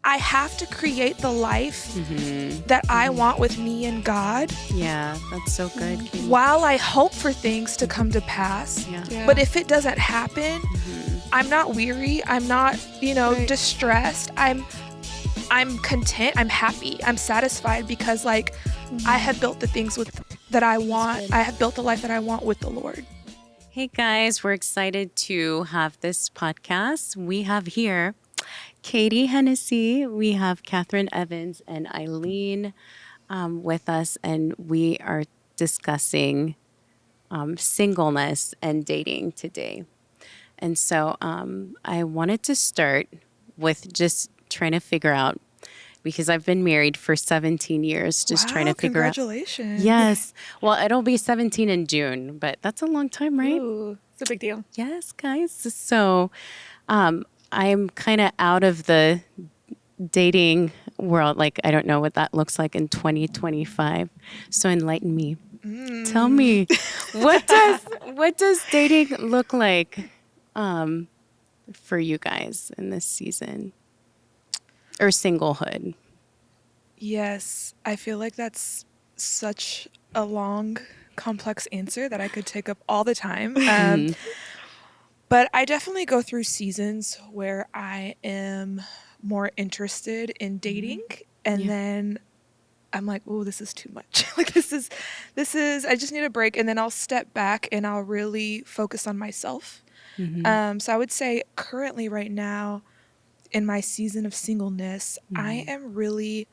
I have to create the life that I want with me and God. Yeah, that's so good, Katee. While I hope for things to come to pass. Yeah. But if it doesn't happen, I'm not weary. I'm not, distressed. I'm content. I'm happy. I'm satisfied because like I have built the things that I want. I have built the life that I want with the Lord. Hey guys, we're excited to have this podcast. We have here Katee Hennessy, we have Kathryn Evans and Aileen with us, and we are discussing singleness and dating today. And so I wanted to start with just trying to figure out, because I've been married for 17 years, just trying to figure out. Congratulations. Yes. Well, it'll be 17 in June, but that's a long time, right? Ooh, it's a big deal. Yes, guys. So I'm kind of out of the dating world. Like, I don't know what that looks like in 2025. So enlighten me. Tell me, what does dating look like for you guys in this season? Or singlehood? Yes, I feel like that's such a long, complex answer that I could take up all the time. But I definitely go through seasons where I am more interested in dating, and then I'm like, oh, this is too much. Like this is, I just need a break. And then I'll step back and I'll really focus on myself. So I would say currently right now in my season of singleness, I am really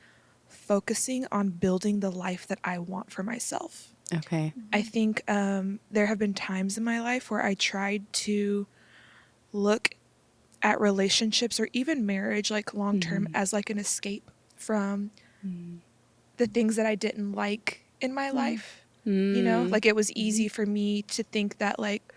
focusing on building the life that I want for myself. Okay. I think there have been times in my life where I tried to look at relationships or even marriage, like long term, as like an escape from the things that I didn't like in my life. Like it was easy for me to think that like,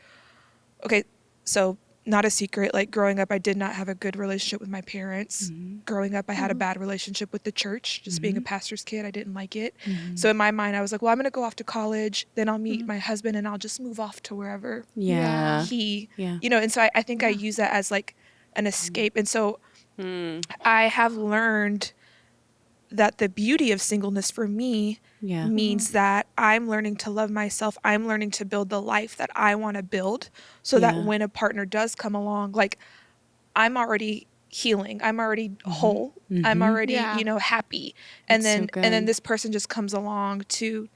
okay, so not a secret, like growing up, I did not have a good relationship with my parents. Growing up, I had a bad relationship with the church. Just being a pastor's kid, I didn't like it. So in my mind, I was like, well, I'm going to go off to college. Then I'll meet my husband and I'll just move off to wherever and so I think I use that as like an escape. And so I have learned that the beauty of singleness for me means that I'm learning to love myself. I'm learning to build the life that I want to build so that when a partner does come along, like I'm already healing. I'm already whole. I'm already, happy. And then this person just comes along to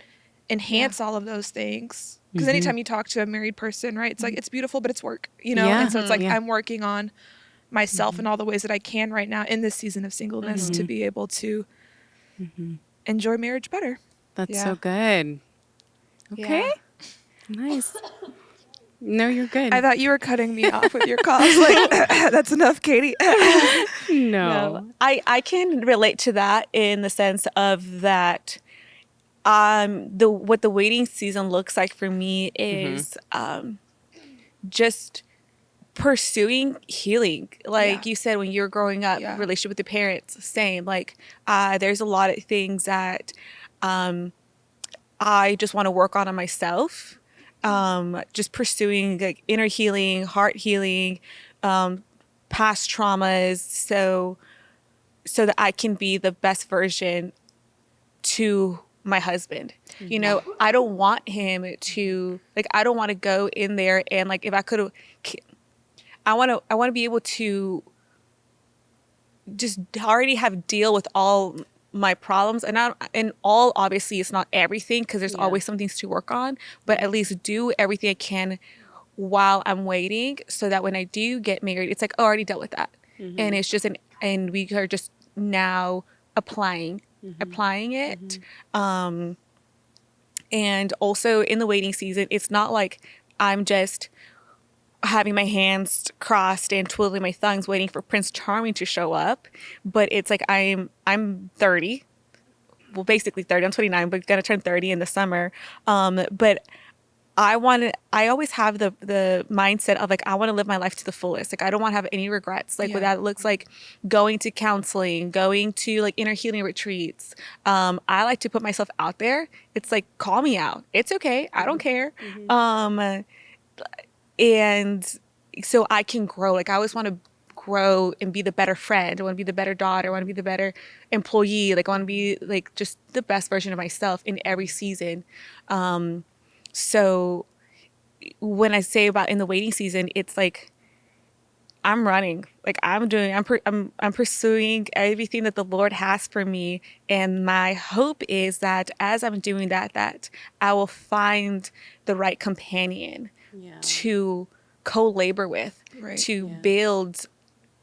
enhance all of those things. Because anytime you talk to a married person, right, it's like, it's beautiful, but it's work, And so it's like, I'm working on myself in all the ways that I can right now in this season of singleness to be able to enjoy marriage better. That's so good. Okay. Yeah. Nice. No, you're good. I thought you were cutting me off with your coughs. Like, that's enough, Katee. No. I can relate to that in the sense of that what the waiting season looks like for me is just pursuing healing. Like you said, when you were growing up, relationship with your parents, same. Like there's a lot of things that I just want to work on myself. Just pursuing like inner healing, heart healing, past traumas, so that I can be the best version to my husband. I don't want him to I don't want to go in there and like if I could, I want to be able to just already have deal with all my problems and all obviously it's not everything because there's always some things to work on, but at least do everything I can while I'm waiting so that when I do get married, it's like, oh, I already dealt with that. And it's just and we are just now applying it. And also in the waiting season, it's not like I'm just having my hands crossed and twiddling my thumbs waiting for Prince Charming to show up, but it's like I'm 30, well basically 30, I'm 29 but gonna turn 30 in the summer, but I always have the mindset of like I want to live my life to the fullest. Like I don't want to have any regrets. Like what that looks like, going to counseling, going to like inner healing retreats. I like to put myself out there. It's like, call me out. It's okay. I don't care. And so I can grow. Like I always want to grow and be the better friend. I want to be the better daughter. I want to be the better employee. Like I want to be like just the best version of myself in every season. So when I say about in the waiting season, it's like I'm running, like I'm pursuing everything that the Lord has for me. And my hope is that as I'm doing that, that I will find the right companion to co-labor with, to build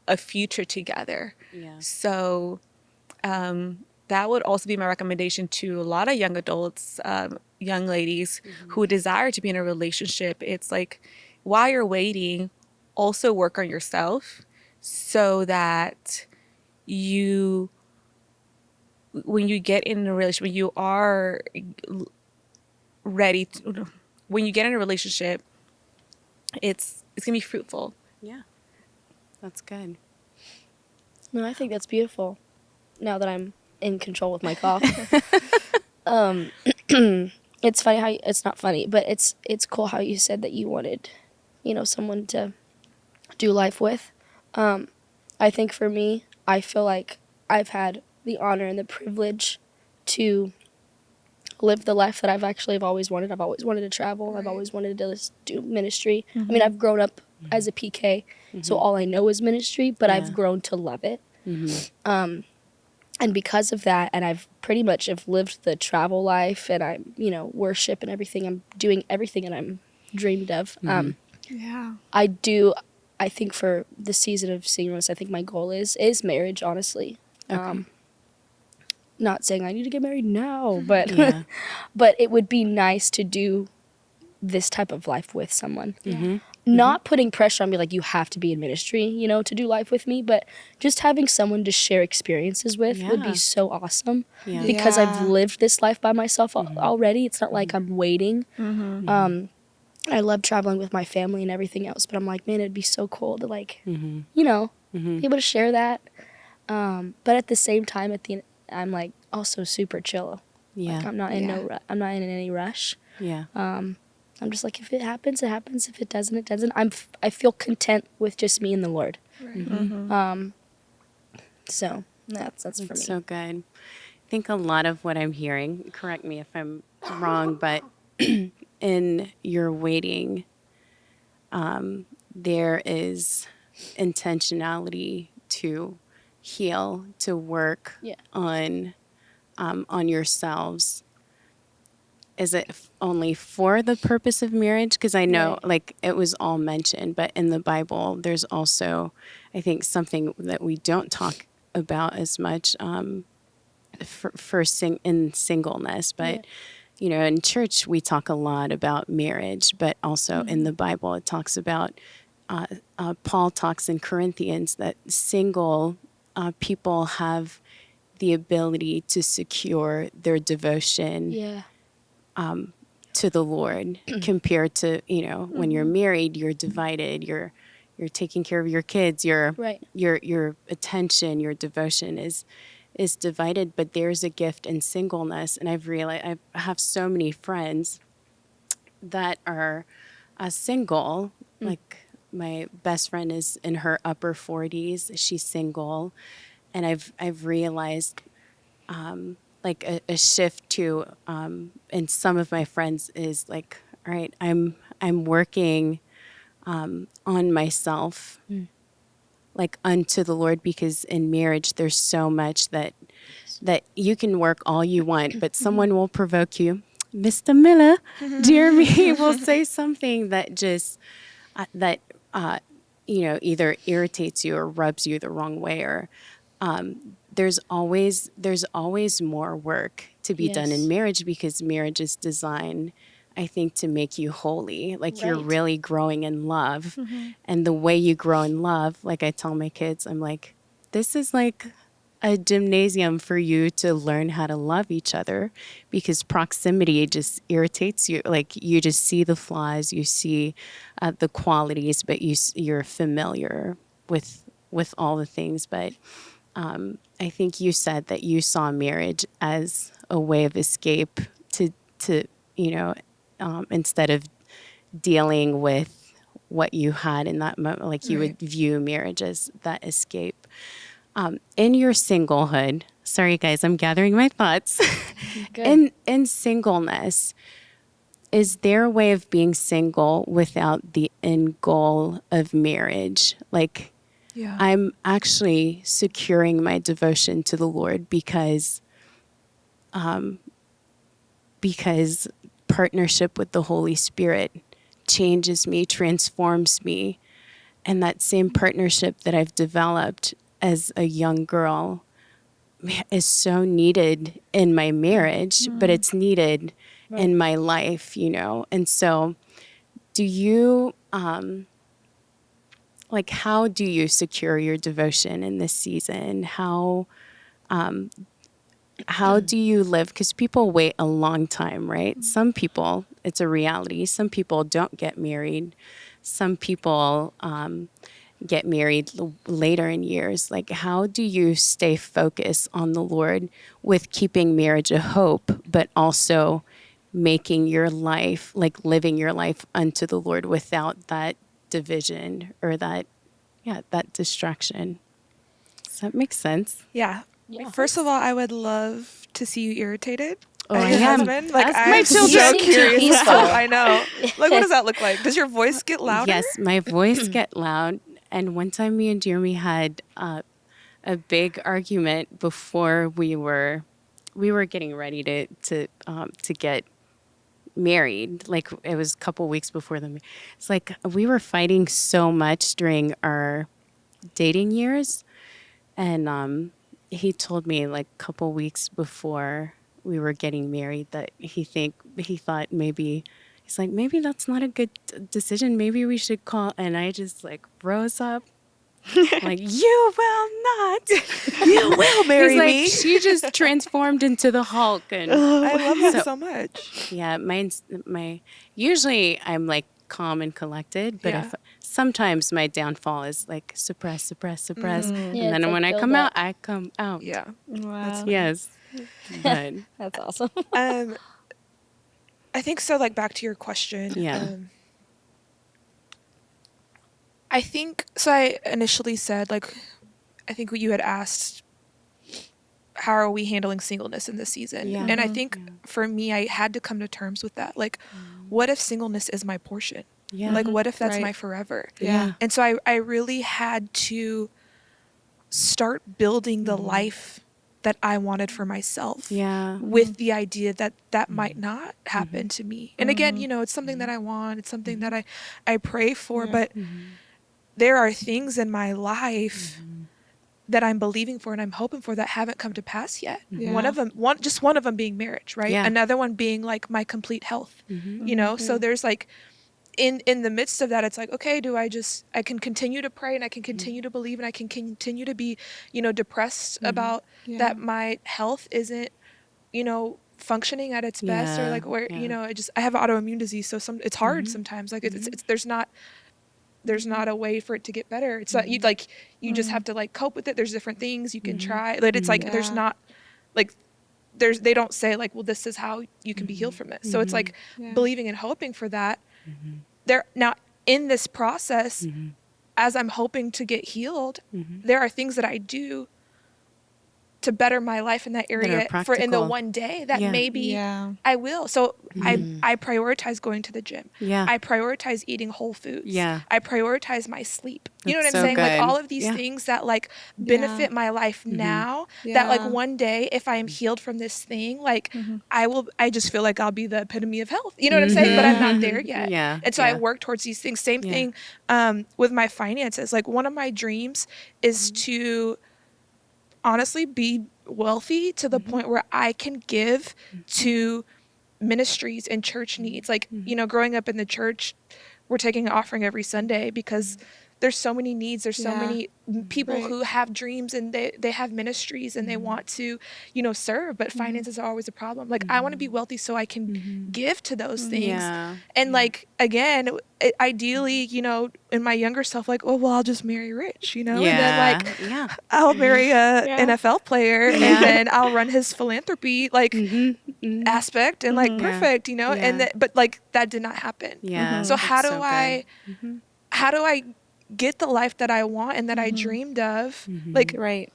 a future together. So that would also be my recommendation to a lot of young adults, young ladies who desire to be in a relationship. It's like, while you're waiting, also work on yourself so that when you get in a relationship, when you are ready to, when you get in a relationship, it's gonna be fruitful. Yeah, that's good. No, I think that's beautiful. Now that I'm in control with my cough, it's funny how it's not funny, but it's cool how you said that you wanted, someone to do life with. I think for me, I feel like I've had the honor and the privilege to live the life that I've always wanted. I've always wanted to travel. I've always wanted to do ministry. I mean, I've grown up as a PK, so all I know is ministry, but I've grown to love it. And because of that, and I've pretty much have lived the travel life, and I'm, worship and everything. I'm doing everything that I'm dreamed of. I think for the season of singleness, I think my goal is marriage, honestly. Okay. Not saying I need to get married now, but but it would be nice to do this type of life with someone. Not putting pressure on me like you have to be in ministry, to do life with me, but just having someone to share experiences with would be so awesome. Because I've lived this life by myself already. It's not like I'm waiting. I love traveling with my family and everything else, but I'm like, man, it'd be so cool to be able to share that. But at the same time, I'm like also super chill. Like I'm not in I'm not in any rush. I'm just like, if it happens, it happens. If it doesn't, it doesn't. I feel content with just me and the Lord. So that's for me. So good. I think a lot of what I'm hearing, correct me if I'm wrong, but in your waiting, there is intentionality to heal, to work on yourselves. Is it only for the purpose of marriage? Because I know, like, it was all mentioned, but in the Bible, there's also, I think, something that we don't talk about as much in singleness. But, in church, we talk a lot about marriage, but also in the Bible, it talks about, Paul talks in Corinthians that single people have the ability to secure their devotion to the Lord compared to, when you're married, you're divided, you're taking care of your kids, your attention, your devotion is divided, but there's a gift in singleness. And I've realized I have so many friends that are single. Like my best friend is in her upper 40s. She's single. And I've realized like a shift to and some of my friends is like, all right, I'm working on myself like unto the Lord, because in marriage there's so much that you can work all you want, but someone will provoke you. Mr. Miller, Jeremy will say something that just either irritates you or rubs you the wrong way, or there's always more work to be done in marriage, because marriage is designed, I think, to make you holy. Like you're really growing in love. And the way you grow in love, like I tell my kids, I'm like, this is like a gymnasium for you to learn how to love each other, because proximity just irritates you. Like you just see the flaws, you see the qualities, but you're familiar with all the things. But I think you said that you saw marriage as a way of escape to instead of dealing with what you had in that moment. Like you would view marriage as that escape. In your singlehood, sorry guys, I'm gathering my thoughts. In singleness, is there a way of being single without the end goal of marriage? Like, Yeah. I'm actually securing my devotion to the Lord because partnership with the Holy Spirit changes me, transforms me. And that same partnership that I've developed as a young girl is so needed in my marriage, but it's needed in my life, you know? And so do you, like, how do you secure your devotion in this season? How do you live? Because people wait a long time, right? Some people, it's a reality. Some people don't get married. Some people get married later in years. Like, how do you stay focused on the Lord with keeping marriage a hope, but also making your life, like living your life unto the Lord without that division or that distraction? Does that make sense? Yeah. Yeah. First of all, I would love to see you irritated Oh, at I your am. husband. Like, Ask I'm my so children. You seem too curious. peaceful. I know. Like, what does that look like? Does your voice get louder? Yes, my voice get loud. And one time me and Jeremy had a big argument before we were getting ready to get married. Like, it was a couple weeks before it's like we were fighting so much during our dating years. And he told me like a couple weeks before we were getting married that he thought maybe he's like, maybe that's not a good decision. Maybe we should call. And I just like rose up. Like, you will not. You will marry He's like, me. she just transformed into the Hulk. And I love that So- so much. yeah, usually I'm like calm and collected, but Yeah. if sometimes my downfall is like suppress, and Yeah, then it's when like I come build out, up. I come out. Yeah. Wow. Yes, but That's awesome. I think so. Like, back to your question. Yeah. I think so. I initially said, like, I think what you had asked, how are we handling singleness in this season? Yeah. And I think for me, I had to come to terms with that. Like, what if singleness is my portion? yeah, Like, what if that's Right. my forever? yeah, And so I really had to start building the life that I wanted for myself. yeah, With the idea that that might not happen to me. And again, you know, it's something that I want. It's something that I pray for. But there are things in my life that I'm believing for and I'm hoping for that haven't come to pass yet. Yeah. One of them being marriage, right? Yeah. Another one being like my complete health. You know, so there's like in the midst of that, it's like, okay, I can continue to pray and I can continue to believe and I can continue to be, you know, depressed about that my health isn't, you know, functioning at its best, or Yeah, like where, yeah. you know, I have autoimmune disease. So it's hard sometimes. Like it's there's not a way for it to get better. It's not, you just have to like cope with it. There's different things you can try. Like, it's like, there's not like, they don't say like, well, this is how you can be healed from this. So it's like believing and hoping for that. There now in this process, as I'm hoping to get healed, there are things that I do to better my life in that area for in the practical. one day that Yeah. maybe Yeah. I will. So I prioritize going to the gym. Yeah. I prioritize eating whole foods. Yeah. I prioritize my sleep. You know what I'm That's so saying? Like good. all of these Yeah. things that like benefit my life now, that Yeah. like one day if I am healed from this thing, like I just feel like I'll be the epitome of health. You know what I'm saying? But I'm not there yet. Yeah. And so I Yeah. work towards these things. Same Yeah. thing with my finances. Like one of my dreams is to honestly be wealthy to the point where I can give to ministries and church needs. Like, you know, growing up in the church, we're taking an offering every Sunday because there's so many needs. There's so many people who have dreams and they have ministries and they want to, you know, serve, but finances are always a problem. Like, I want to be wealthy so I can give to those things. Yeah. And like, again, ideally, you know, in my younger self, like, oh, well, I'll just marry rich, you know, and then like, yeah. I'll marry a NFL player and then I'll run his philanthropy like aspect and like perfect, you know, and but like that did not happen. Yeah. So how That's do so I how do I get the life that I want and that I dreamed of? Like, Right.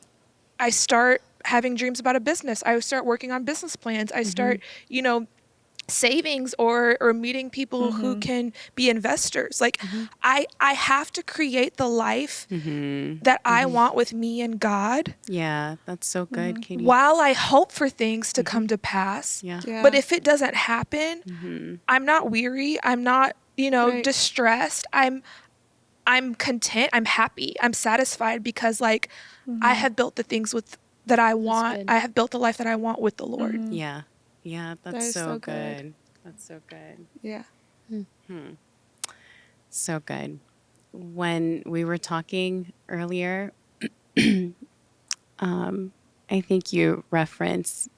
I start having dreams about a business. I start working on business plans. I start, savings or meeting people who can be investors. Like, I have to create the life that I want with me and God, Yeah, that's so good, Katie. while I hope for things to come to pass. Yeah. Yeah. But if it doesn't happen, I'm not weary. I'm not, Right. distressed. I'm content. I'm happy. I'm satisfied because like I have built the things that I want. good. I have built the life that I want with the Lord. Yeah. Yeah, that's is so so good. good. That's so good. Yeah. So good. When we were talking earlier, I think you referenced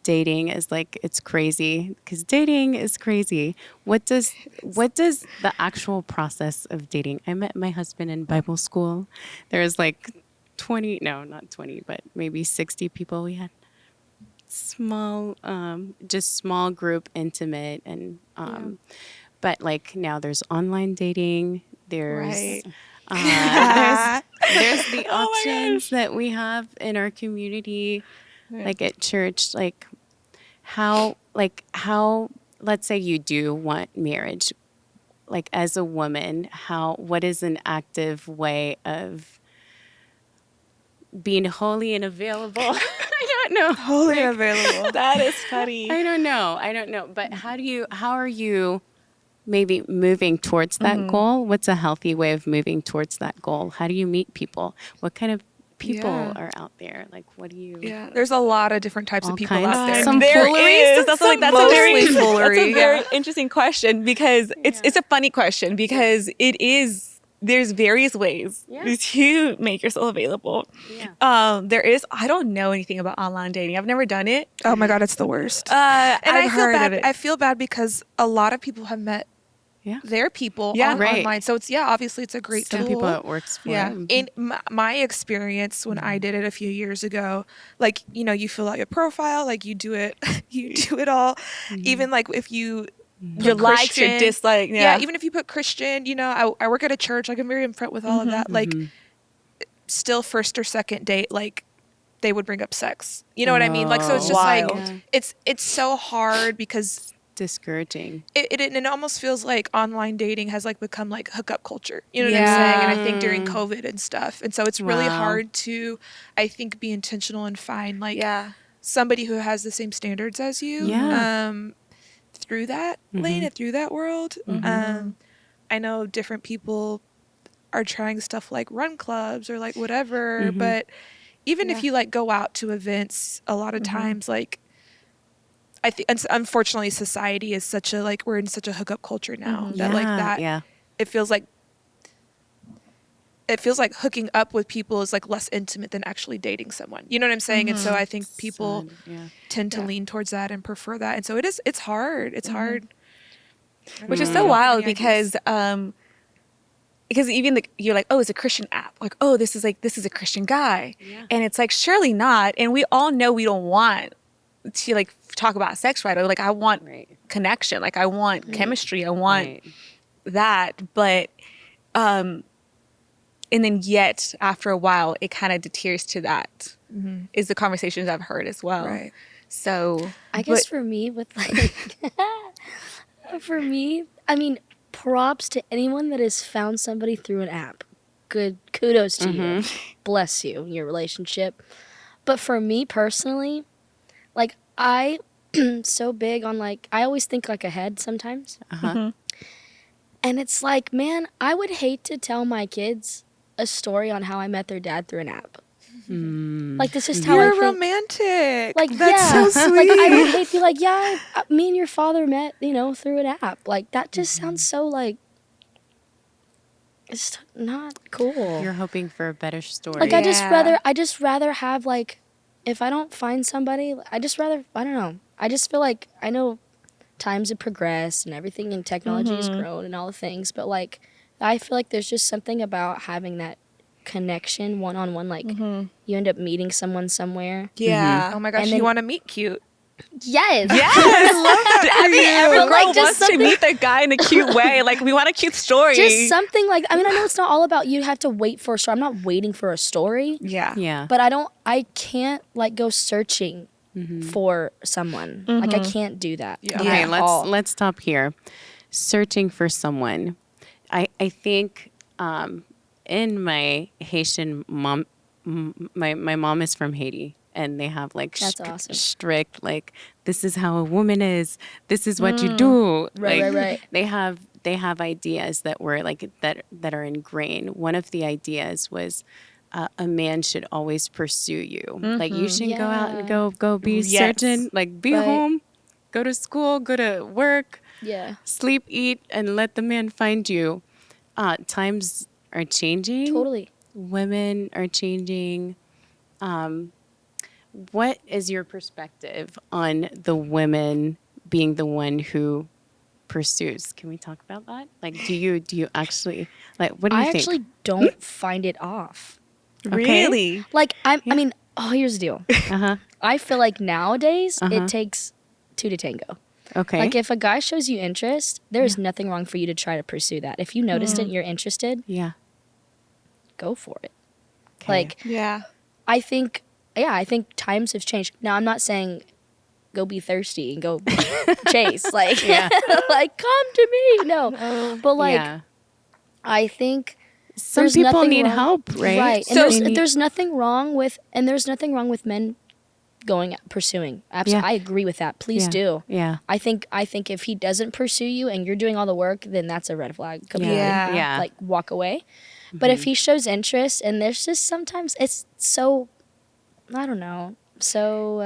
dating as like it's crazy because dating is crazy. What does the actual process of dating? I met my husband in Bible school. There was like 20, no, not 20, but maybe 60 people. We had small, just small group, intimate, and but like now there's online dating. There's Right. there's the options that we have in our community, like at church, how let's say you do want marriage, like as a woman, what is an active way of being holy and available? I don't know. Holy and available. That is funny. I don't know. But how are you maybe moving towards that goal? What's a healthy way of moving towards that goal? How do you meet people? What kind of people Yeah. are out there? Like, what do you? Yeah. There's a lot of different types All of people kinds. out there. Some There foolery, is. That's a very mostly foolery, That's a very yeah. interesting question because it's a funny question because it is. There's various ways to make yourself available. Yeah. There is. I don't know anything about online dating. I've never done it. Oh my God, it's the worst. And I feel heard bad. of it. I feel bad because a lot of people have met Yeah. their people Yeah. Right. online. So it's obviously it's a great Some tool. people it works for. Yeah. In my experience when I did it a few years ago, like, you fill out your profile, like you do it, you do it all. Even like if you put Your likes, your Christian, dislikes. yeah, even if you put Christian, I work at a church, like I'm very upfront with all of that. Like still first or second date, like they would bring up sex. You know what I mean? Like, so it's just Wild. like, it's so hard because Discouraging. it almost feels like online dating has like become like hookup culture. You know what I'm Yeah. saying? And I think during COVID and stuff. And so it's really Wow. hard to, I think, be intentional and find like Yeah. somebody who has the same standards as you. Yeah. Through that lane and through that world. I know different people are trying stuff like run clubs or like whatever, but even if you like go out to events, a lot of times like I think unfortunately society is such a like we're in such a hookup culture now that like that Yeah. it feels like hooking up with people is like less intimate than actually dating someone. You know what I'm saying? And so I think people Yeah. tend to lean towards that and prefer that. And so it's hard. It's hard. Which is so Many wild ideas. because even you're like, oh, it's a Christian app. Like, oh, this is a Christian guy. Yeah. And it's like, surely not. And we all know we don't want to like talk about sex right away. Like, I want Right. connection. Like, I want chemistry. I want Right. that. But, and then yet after a while, it kind of deteriorates to that is the conversations I've heard as well. Right. So I guess for me, with like, I mean, props to anyone that has found somebody through an app. Good, kudos to you. Bless you, your relationship. But for me personally, like, I so big on like, I always think like ahead sometimes. Uh-huh. And it's like, man, I would hate to tell my kids a story on how I met their dad through an app. Like, this is how I You're think. romantic. Like, That's yeah, so sweet. like I would hate to be like, yeah, me and your father met, through an app. Like, that just sounds so like, it's not cool. You're hoping for a better story. Like, I Yeah. just rather have like, if I don't find somebody, I don't know. I just feel like I know times have progressed and everything and technology has grown and all the things, but like, I feel like there's just something about having that connection one-on-one. Like, you end up meeting someone somewhere. yeah. Oh my gosh, And you then- want to meet cute. Yes. Every But, girl like, just wants to something- meet their guy in a cute way. Like, we want a cute story. Just something like, I mean, I know it's not all about you have to wait for a story. I'm not waiting for a story. Yeah. Yeah. But I can't like go searching for someone. Like I can't do that. Yeah. Okay, at all. let's stop here. Searching for someone. I think in my Haitian mom, my mom is from Haiti, and they have like That's awesome. strict like this is how a woman is. This is what you do. Right, right. They have ideas that were like that are ingrained. One of the ideas was. A man should always pursue you. Like you shouldn't go out and go be Yes. certain. Like be Right. home, go to school, go to work, Yeah. sleep, eat, and let the man find you. Times are changing. Totally. Women are changing. What is your perspective on the women being the one who pursues? Can we talk about that? Like, do you actually like? What do you I think? actually don't find it off. Okay. Really? Like I mean, here's the deal. Uh-huh. I feel like nowadays it takes two to tango. Okay. Like if a guy shows you interest, there's nothing wrong for you to try to pursue that. If you noticed it and you're interested, yeah. go for it. Okay. Like Yeah. I think times have changed. Now I'm not saying go be thirsty and go chase. Like like come to me. No. But like yeah. I think Some there's people nothing need wrong- help, right? Right. And So- there's nothing wrong with men going pursuing. Absolutely. Yeah. I agree with that. Please Yeah. do. Yeah. I think if he doesn't pursue you and you're doing all the work, then that's a red flag. Completely. Yeah. Yeah. Like walk away. But if he shows interest and there's just sometimes it's so I don't know. So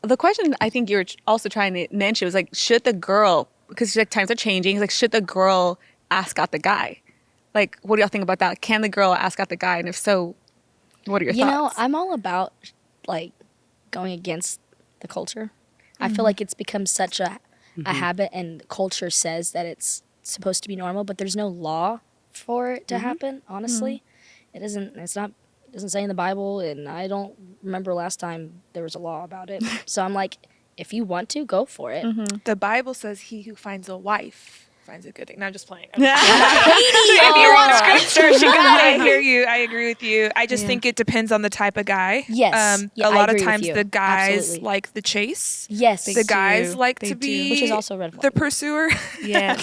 The question I think you're also trying to mention was like, should the girl, because like times are changing, like should the girl ask out the guy? Like, what do y'all think about that? Can the girl ask out the guy? And if so, what are your you know, thoughts? I'm all about like going against the culture. I feel like it's become such a habit and culture says that it's supposed to be normal, but there's no law for it to happen, honestly. It doesn't say in the Bible, and I don't remember last time there was a law about it. So I'm like, if you want to, go for it. The Bible says he who finds a wife finds a good thing. Not just playing. If you want scripture, she got I it. hear you. I agree with you. I just think it depends on the type of guy. Yes. Yeah, a I lot of agree with times you. the guys Absolutely. like the chase. Yes. The guys like They to do. be Which is also a red flag. the pursuer. Yes.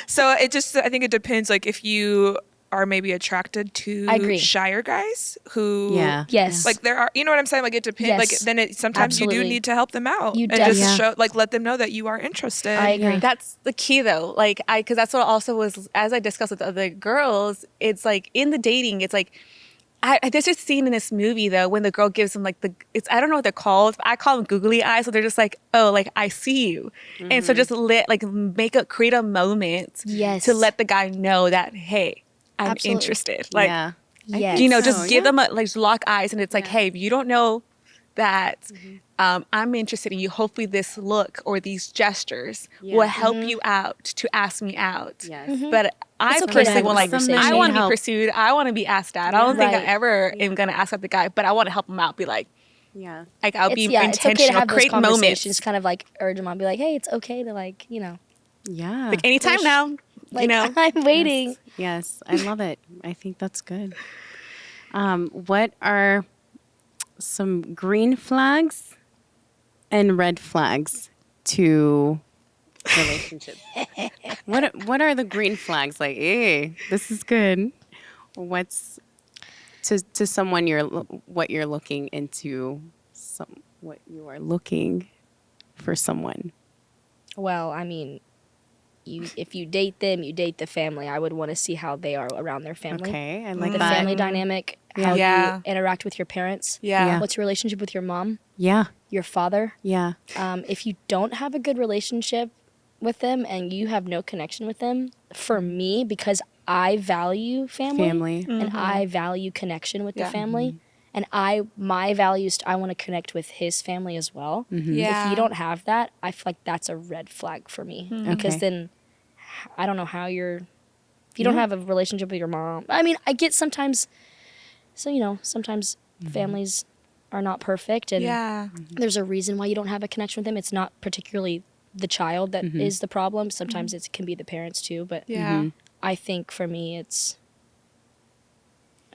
So I think it depends. Like if you are maybe attracted I agree. to shyer guys who Yeah. Yes. like there are, you know what I'm saying? Like it depends. Yes. Like then sometimes you Absolutely. do need to help them out You and just definitely- show, like let them know that you are interested. I agree. That's the key though. Like because that's what also was, as I discussed with other girls, it's like in the dating, it's like, there's this scene in this movie though when the girl gives them like I don't know what they're called. I call them googly eyes. So they're just like, oh, like I see you, and so just create a moment, Yes. to let the guy know that hey, I'm Absolutely. interested. Like yeah. Yes. just So, give yeah. them like lock eyes, and it's like, hey, if you don't know that I'm interested in you, hopefully this look or these gestures will help you out to ask me out. Yes. But I It's okay to personally have a want like conversation. I want to be Help. pursued. I want to be asked out. I don't think I Right. ever am gonna ask out the guy, but I want to help him out. Be like Yeah. I'll be it's okay intentional. to have those Create conversations, moments. kind of like urge them on, be like, hey, it's okay to like, you know, Yeah. Like anytime now. like You know. I'm waiting. Yes, I love it. I think that's good. What are some green flags and red flags to relationships? What are the green flags? Like, hey, this is good. What's to someone what you're looking into? What you are looking for someone. Well, I mean, if you date them, you date the family. I would want to see how they are around their family. Okay, I like The that. family dynamic, how Yeah. you interact with your parents. Yeah. What's your relationship with your mom, Yeah, your father? yeah. If you don't have a good relationship with them and you have no connection with them, for me, because I value family. And I value connection with the Yeah. family. And my values, I want to connect with his family as well. Yeah. If you don't have that, I feel like that's a red flag for me. Because Okay. then I don't know how if you don't have a relationship with your mom. I mean, I get sometimes, so, you know, sometimes families are not perfect, and Yeah. there's a reason why you don't have a connection with them. It's not particularly the child that is the problem. Sometimes it can be the parents too, but Yeah. I think for me it's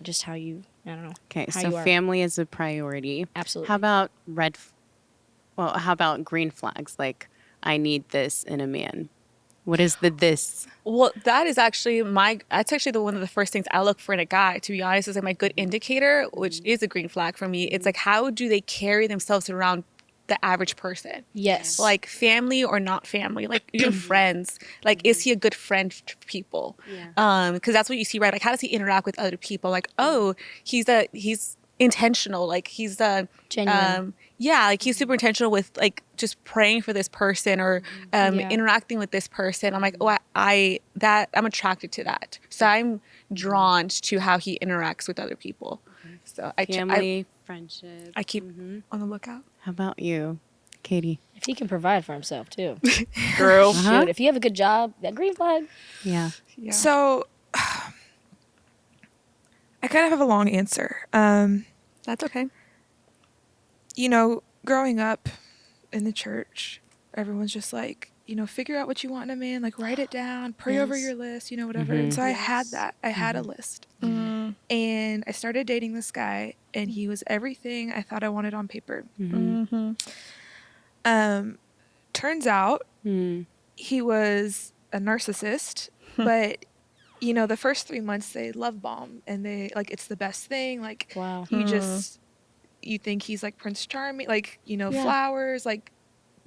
just how you, I don't know. Okay, how so you are. family is a priority. Absolutely. How about how about green flags? Like, I need this in a man. What is the this? Well, that's actually one of the first things I look for in a guy, to be honest, is like my good indicator, which is a green flag for me. It's like, how do they carry themselves around the average person? Yes. Like family or not family, like even friends. Like, is he a good friend to people? Yeah. Because that's what you see, right? Like, how does he interact with other people? Like, oh, he's intentional. Like, he's Genuine. yeah, like he's super intentional with like just praying for this person or Yeah. interacting with this person. I'm like, oh, I'm attracted to that. So I'm drawn to how he interacts with other people. So Family, friendship. I keep on the lookout. How about you, Katie? If he can provide for himself too. Girl. Shoot, if you have a good job, that green flag. Yeah. Yeah. So I kind of have a long answer. That's okay. You know, growing up in the church, everyone's just like, you know, figure out what you want in a man, like write it down, pray over Yes. your list, you know, whatever. And so I had that. I had a list. And I started dating this guy, and he was everything I thought I wanted on paper. Turns out he was a narcissist, Mm-hmm. but you know, the first 3 months they love bomb, and they like, it's the best thing. Like, Wow. you think he's like Prince Charming, like, you know, Yeah. flowers, like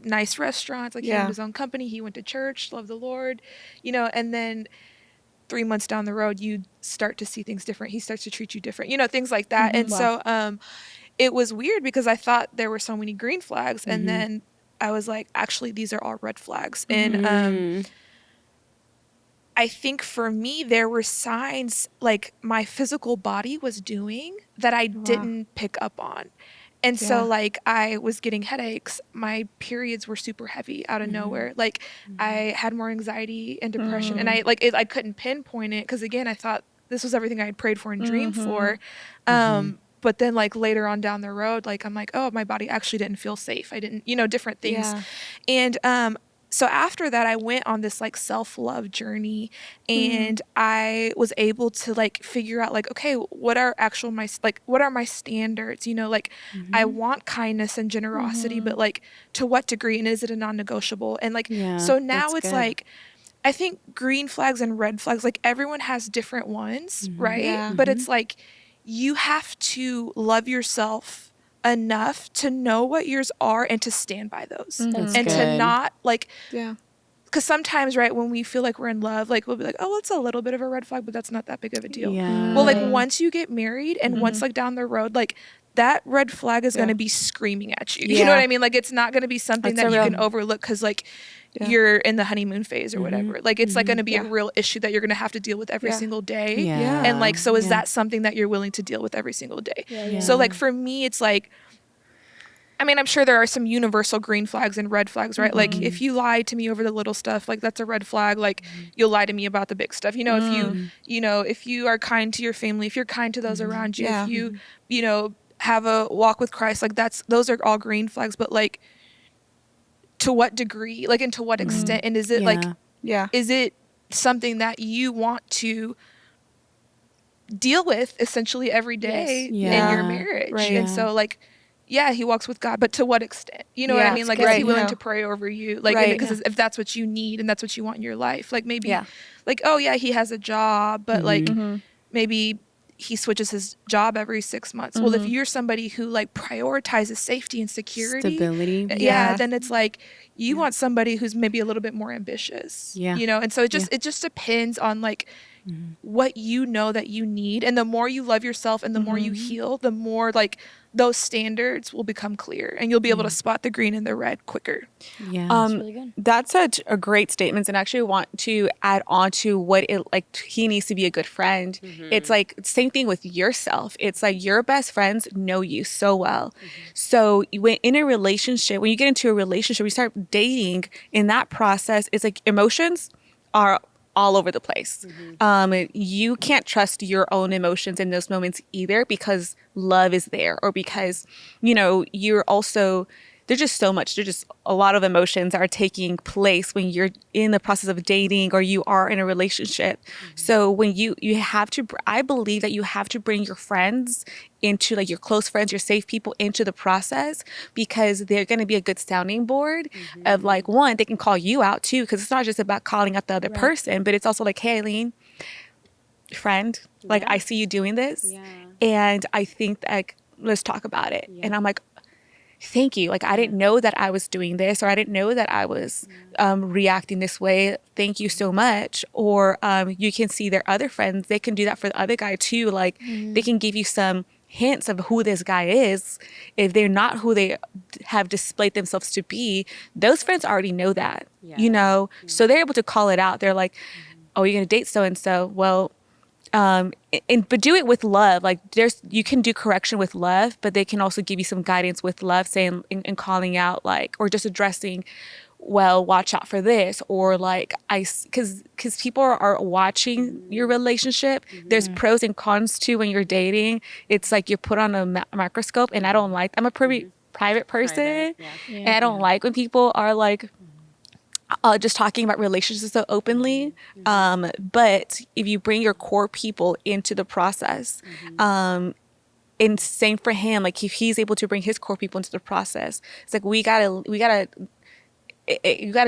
nice restaurants, like he Yeah. owned his own company, he went to church, loved the Lord, you know, and then 3 months down the road, you start to see things different. He starts to treat you different, you know, things like that. And Wow. so, it was weird because I thought there were so many green flags, and then I was like, actually, these are all red flags. And, I think for me, there were signs like my physical body was doing that I didn't pick up on. And so, Yeah. like, I was getting headaches. My periods were super heavy out of nowhere. Like, I had more anxiety and depression. And I couldn't pinpoint it because, again, I thought this was everything I had prayed for and dreamed for. But then, like, later on down the road, like, I'm like, oh, my body actually didn't feel safe. I didn't, you know, different things. Yeah. And so after that, I went on this like self-love journey, and I was able to like figure out like, okay, what are my standards? You know, like I want kindness and generosity, but like to what degree, and is it a non-negotiable? And like, Yeah, so now that's it's good. like, I think green flags and red flags, like everyone has different ones, right? Yeah. But it's like, you have to love yourself enough to know what yours are and to stand by those, That's and to good. not like, Yeah. because sometimes, right, when we feel like we're in love, like we'll be like, oh, well, it's a little bit of a red flag, but that's not that big of a deal. Yeah. Well, like once you get married and once like down the road, like that red flag is going to be screaming at you. You know Yeah. what I mean? Like it's not going to be something That's that a you can real- overlook because like Yeah. you're in the honeymoon phase or whatever. Like it's like going to be a Yeah. real issue that you're going to have to deal with every Yeah. single day. Yeah. And like, so is Yeah. that something that you're willing to deal with every single day? Yeah. So like for me, it's like, I mean, I'm sure there are some universal green flags and red flags, right? Like if you lie to me over the little stuff, like that's a red flag. Like you'll lie to me about the big stuff. You know, if you are kind to your family, if you're kind to those around you, Yeah. if you know, have a walk with Christ, like those are all green flags. But like, to what degree, like, and to what extent, and is it like, Yeah. is it something that you want to deal with essentially every day Yes. in your Yeah. marriage? Right. And Yeah. so like, yeah, he walks with God, but to what extent? You know what Yeah, I mean? it's Like, good. is he willing Yeah. to pray over you? Like, Right. because if that's what you need and that's what you want in your life, like maybe, Yeah. like, oh yeah, he has a job, but like maybe he switches his job every 6 months. Well, if you're somebody who like prioritizes safety and security, Stability. yeah, then it's like you want somebody who's maybe a little bit more ambitious. Yeah. You know, and so it just depends on like what you know that you need, and the more you love yourself and the more you heal, the more like those standards will become clear, and you'll be able to spot the green and the red quicker. Yeah. That's really good. That's such a great statement, and actually want to add on to what it like he needs to be a good friend. It's like same thing with yourself. It's like your best friends know you so well. So when in a relationship, when you get into a relationship, you start dating, in that process, it's like emotions are all over the place. You can't trust your own emotions in those moments either, because love is there, or because, you're also, there's just so much, there's just a lot of emotions are taking place when you're in the process of dating or you are in a relationship. So when you have to, I believe that you have to bring your friends into, like, your close friends, your safe people into the process, because they're going to be a good sounding board of, like, one, they can call you out too, because it's not just about calling out the other person, but it's also like, hey, Aileen, friend, like, I see you doing this, and I think that, like, let's talk about it. And I'm like, thank you. Like, I didn't know that I was doing this, or I didn't know that I was reacting this way. Thank you so much. Or you can see their other friends. They can do that for the other guy too. Like, they can give you some hints of who this guy is. If they're not who they have displayed themselves to be, those friends already know that, so they're able to call it out. They're like, oh, you're going to date so-and-so. Well, but do it with love. Like, you can do correction with love, but they can also give you some guidance with love, saying and calling out, like, or just addressing, well, watch out for this, or like, because people are watching your relationship. There's pros and cons too when you're dating. It's like you're put on a microscope, and I'm a pretty private person, and I don't like when people are like, just talking about relationships so openly. But if you bring your core people into the process, and same for him, like, if he's able to bring his core people into the process, it's like, you gotta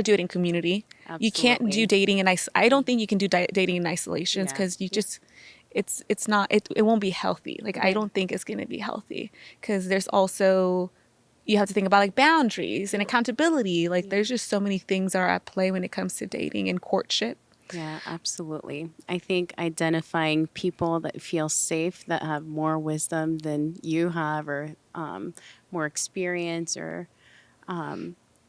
do it in community. Absolutely. You can't do dating in I don't think you can do dating in isolations, because you just, it's not, it won't be healthy. Like, I don't think it's going to be healthy, because there's also, you have to think about, like, boundaries and accountability. Like, there's just so many things that are at play when it comes to dating and courtship. Yeah, absolutely. I think identifying people that feel safe, that have more wisdom than you have, or more experience, or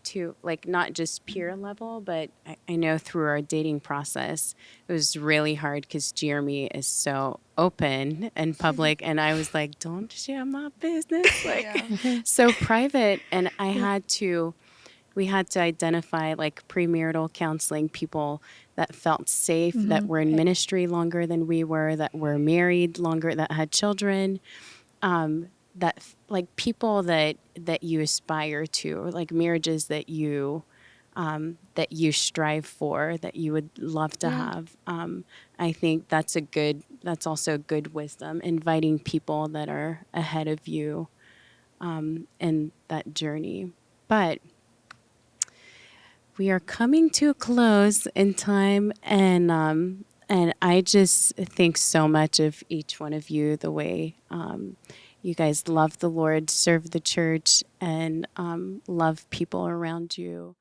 to, like, not just peer level, but I know through our dating process, it was really hard because Jeremy is so open and public, and I was like, don't share my business, like, so private. And we had to identify, like, premarital counseling, people that felt safe, that were in ministry longer than we were, that were married longer, that had children, that, like, people that you aspire to, or like marriages that you strive for, that you would love to have. I think that's also good wisdom, inviting people that are ahead of you in that journey. But we are coming to a close in time, and I just think so much of each one of you, the way you guys love the Lord, serve the church, and love people around you.